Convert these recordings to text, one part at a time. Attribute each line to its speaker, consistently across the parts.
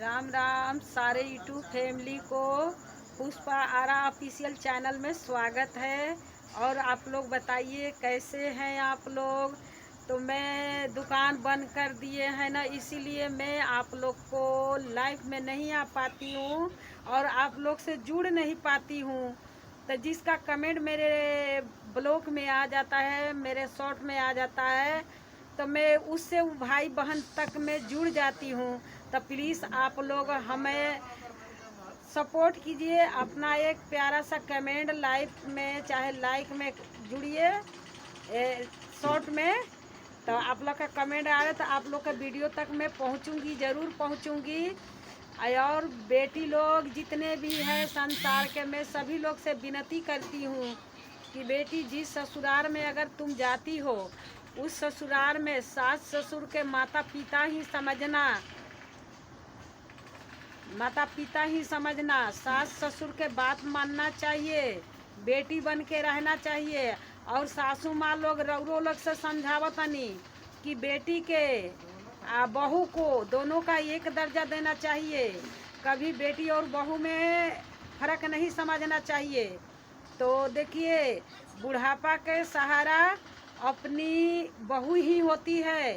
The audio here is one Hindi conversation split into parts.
Speaker 1: राम राम सारे यूट्यूब फैमिली को पुष्पा आरा ऑफिशियल चैनल में स्वागत है। और आप लोग बताइए कैसे हैं आप लोग। तो मैं दुकान बंद कर दिए हैं ना, इसीलिए मैं आप लोग को लाइव में नहीं आ पाती हूँ और आप लोग से जुड़ नहीं पाती हूँ। तो जिसका कमेंट मेरे ब्लॉग में आ जाता है, मेरे शॉर्ट में आ जाता है, तो मैं उससे भाई बहन तक में जुड़ जाती हूँ। तो प्लीज़ आप लोग हमें सपोर्ट कीजिए, अपना एक प्यारा सा कमेंट लाइव में चाहे लाइक में जुड़िए शॉर्ट में। तो आप लोग का कमेंट आ रहा है तो आप लोग का वीडियो तक मैं पहुँचूँगी, ज़रूर पहुँचूँगी। और बेटी लोग जितने भी हैं संसार के, मैं सभी लोग से विनती करती हूँ कि बेटी जिस ससुराल में अगर तुम जाती हो, उस ससुराल में सास ससुर के माता पिता ही समझना, माता पिता ही समझना। सास ससुर के बात मानना चाहिए, बेटी बन के रहना चाहिए। और सासू माँ लोग रौरो लोग से समझावतनी कि बेटी के बहू को दोनों का एक दर्जा देना चाहिए, कभी बेटी और बहू में फर्क नहीं समझना चाहिए। तो देखिए, बुढ़ापा के सहारा अपनी बहू ही होती है।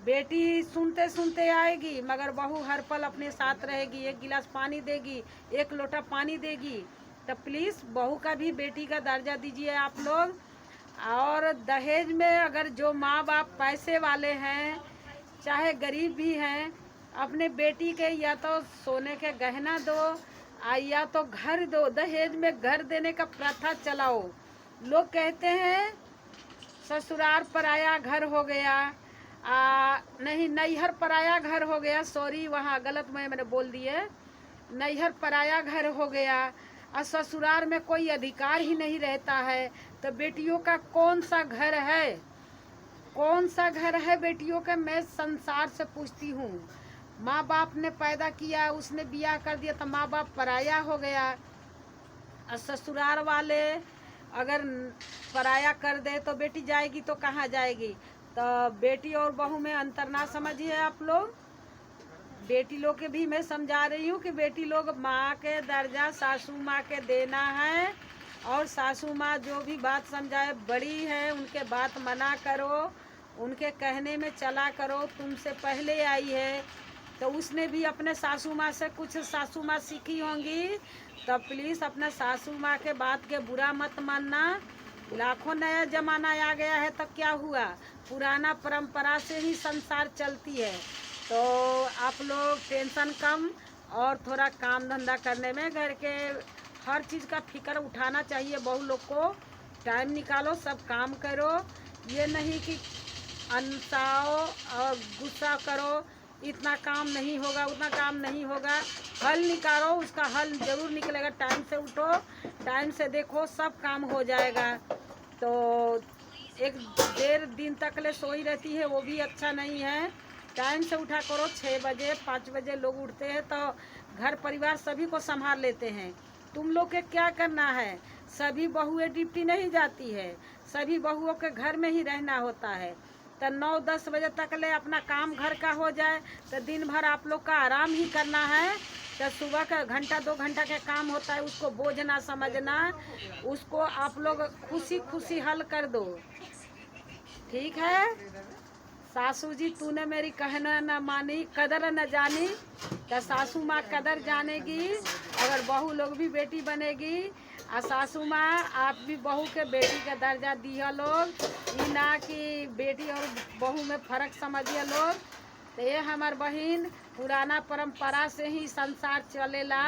Speaker 1: बेटी सुनते सुनते आएगी मगर बहू हर पल अपने साथ रहेगी, एक गिलास पानी देगी, एक लोटा पानी देगी। तो प्लीज़ बहू का भी बेटी का दर्जा दीजिए आप लोग। और दहेज में अगर जो माँ बाप पैसे वाले हैं चाहे गरीब भी हैं, अपने बेटी के या तो सोने के गहना दो या तो घर दो। दहेज में घर देने का प्रथा चलाओ। लोग कहते हैं ससुराल पराया घर हो गया, नहीं नैहर पराया घर हो गया, सॉरी वहाँ गलत मैंने बोल दिए, नैहर पराया घर हो गया और ससुराल में कोई अधिकार ही नहीं रहता है। तो बेटियों का कौन सा घर है, कौन सा घर है बेटियों का? मैं संसार से पूछती हूँ। माँ बाप ने पैदा किया, उसने बियाह कर दिया तो माँ बाप पराया हो गया। और ससुराल वाले अगर पराया कर दे तो बेटी जाएगी तो कहाँ जाएगी? तो बेटी और बहू में अंतर ना समझिए आप लोग। बेटी लोग के भी मैं समझा रही हूँ कि बेटी लोग माँ के दर्जा सासू माँ के देना है। और सासू माँ जो भी बात समझाए, बड़ी है उनके बात मना करो, उनके कहने में चला करो। तुमसे पहले आई है तो उसने भी अपने सासू माँ से कुछ सासू माँ सीखी होंगी। तो प्लीज़ अपने सासू माँ के बात के बुरा मत मानना। लाखों नया जमाना आ गया है तो क्या हुआ, पुराना परंपरा से ही संसार चलती है। तो आप लोग टेंशन कम और थोड़ा काम धंधा करने में घर के हर चीज़ का फिक्र उठाना चाहिए। बहू लोग को टाइम निकालो, सब काम करो। ये नहीं कि अनसाओ और गुस्सा करो, इतना काम नहीं होगा उतना काम नहीं होगा। हल निकालो, उसका हल जरूर निकलेगा। टाइम से उठो, टाइम से देखो, सब काम हो जाएगा। तो एक देर दिन तक ले सोई रहती है वो भी अच्छा नहीं है। टाइम से उठा करो, 6 बजे 5 बजे लोग उठते हैं तो घर परिवार सभी को संभाल लेते हैं। तुम लोग के क्या करना है? सभी बहुएं ड्यूटी नहीं जाती है, सभी बहुओं के घर में ही रहना होता है। तो 9-10 बजे तक ले अपना काम घर का हो जाए तो दिन भर आप लोग का आराम ही करना है। तो सुबह का घंटा 2 घंटा का काम होता है, उसको बोझ ना समझना, उसको आप लोग खुशी खुशी हल कर दो, ठीक है? सासू जी तूने मेरी कहना न मानी, कदर न जानी, तो सासू माँ कदर जानेगी। अगर बहू लोग भी बेटी बनेगी और सासू माँ आप भी बहू के बेटी का दर्जा दिया लोग, ये ना कि बेटी और बहू में फ़र्क समझिए लोग। तो ये हमार बहन पुराना परंपरा से ही संसार चलेला,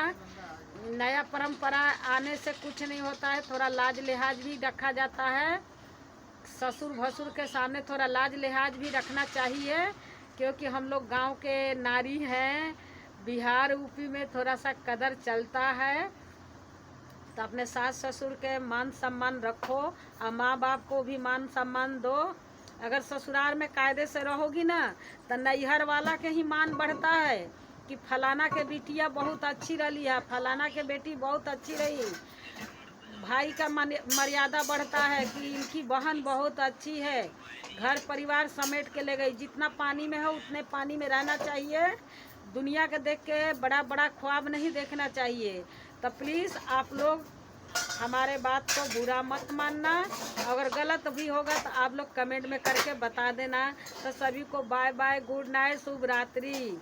Speaker 1: नया परंपरा आने से कुछ नहीं होता है। थोड़ा लाज लिहाज भी रखा जाता है, ससुर भसुर के सामने थोड़ा लाज लिहाज भी रखना चाहिए, क्योंकि हम लोग गांव के नारी हैं। बिहार यूपी में थोड़ा सा कदर चलता है। तो अपने सास ससुर के मान सम्मान रखो और माँ बाप को भी मान सम्मान दो। अगर ससुराल में कायदे से रहोगी ना तो नैहर वाला के ही मान बढ़ता है कि फलाना के बिटिया बहुत अच्छी रही है, फलाना के बेटी बहुत अच्छी रही। भाई का मर्यादा बढ़ता है कि इनकी बहन बहुत अच्छी है, घर परिवार समेट के ले गई। जितना पानी में हो उतने पानी में रहना चाहिए। दुनिया के देख के बड़ा बड़ा ख्वाब नहीं देखना चाहिए। तो प्लीज़ आप लोग हमारे बात को बुरा मत मानना। अगर गलत भी होगा तो आप लोग कमेंट में करके बता देना। तो सभी को बाय बाय, गुड नाइट, शुभ रात्रि।